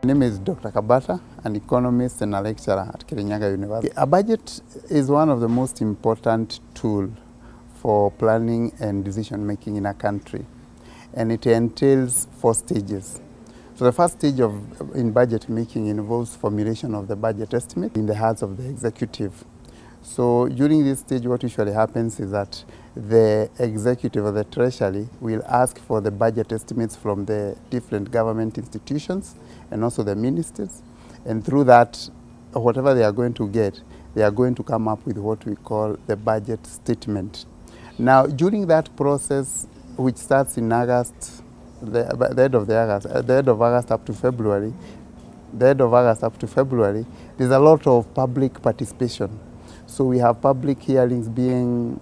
My name is Dr. Kabata, an economist and a lecturer at Kirinyaga University. A budget is one of the most important tools for planning and decision making in a country, and it entails 4 stages. So the first stage in budget making involves formulation of the budget estimate in the hands of the executive. So during this stage, what usually happens is that the executive or the treasury will ask for the budget estimates from the different government institutions and also the ministers. And through that, whatever they are going to get, they are going to come up with what we call the budget statement. Now, during that process, which starts in August, the end of August up to February, there's a lot of public participation. So we have public hearings being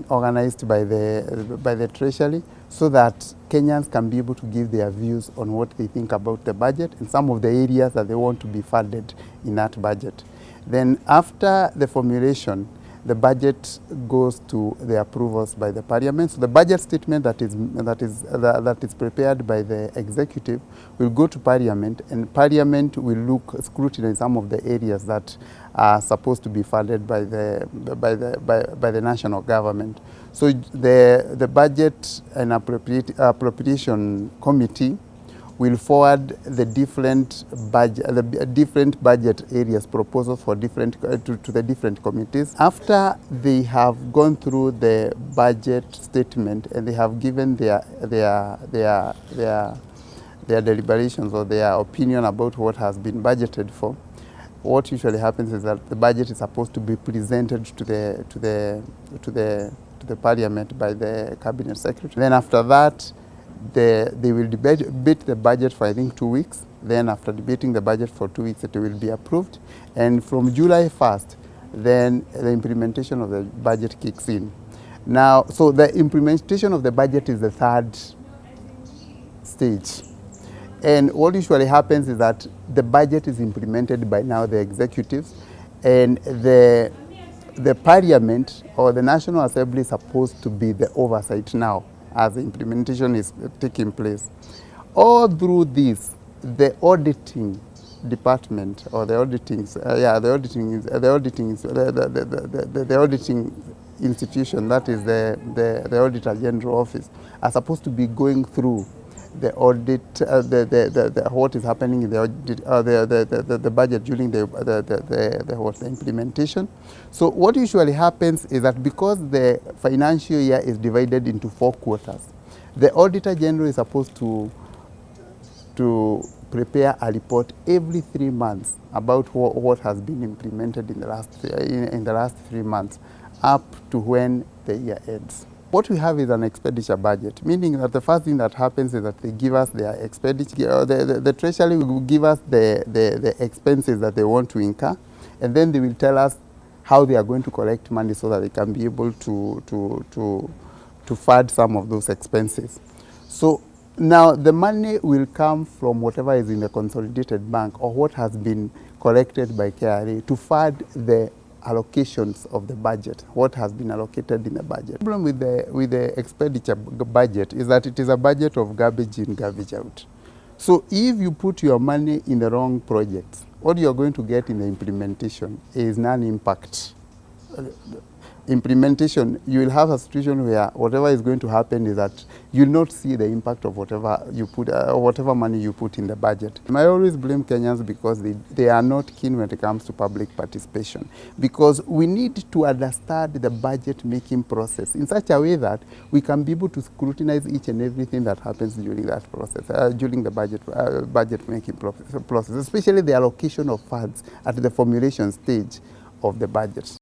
organized by the Treasury so that Kenyans can be able to give their views on what they think about the budget and some of the areas that they want to be funded in that budget. Then after the formulation, the budget goes to the approvals by the Parliament. So the budget statement that is prepared by the executive will go to Parliament, and Parliament will scrutinize some of the areas that are supposed to be funded by the national government. So the Budget and Appropriation Committee will forward the different budget areas proposals for to the different committees. After they have gone through the budget statement and they have given their deliberations or their opinion about what has been budgeted for, what usually happens is that the budget is supposed to be presented to the Parliament by the Cabinet Secretary. Then after that, they will debate the budget for, I think, 2 weeks. Then after debating the budget for 2 weeks, it will be approved. And from July 1st, then the implementation of the budget kicks in. Now, so the implementation of the budget is the third stage. And what usually happens is that the budget is implemented by now the executives, and the Parliament or the National Assembly is supposed to be the oversight now as the implementation is taking place. All through this, the auditing department or the auditing institution, that is the Auditor General Office, are supposed to be going through the audit, what is happening in the audit, the budget during the implementation. So what usually happens is that because the financial year is divided into 4 quarters, the Auditor General is supposed to prepare a report every 3 months about what has been implemented in the last 3 months up to when the year ends. What we have is an expenditure budget, meaning that the first thing that happens is that they give us their expenditure, the Treasury will give us the expenses that they want to incur, and then they will tell us how they are going to collect money so that they can be able to fund some of those expenses. So now the money will come from whatever is in the consolidated bank or what has been collected by KRA to fund the allocations of the budget, what has been allocated in the budget. The problem with the expenditure budget is that it is a budget of garbage in, garbage out. So if you put your money in the wrong projects, what you are going to get in the implementation is non-impact. Implementation, you will have a situation where whatever is going to happen is that you will not see the impact of whatever money you put in the budget. I always blame Kenyans because they are not keen when it comes to public participation, because we need to understand the budget making process in such a way that we can be able to scrutinize each and everything that happens during that process, during the budget making process, especially the allocation of funds at the formulation stage of the budget.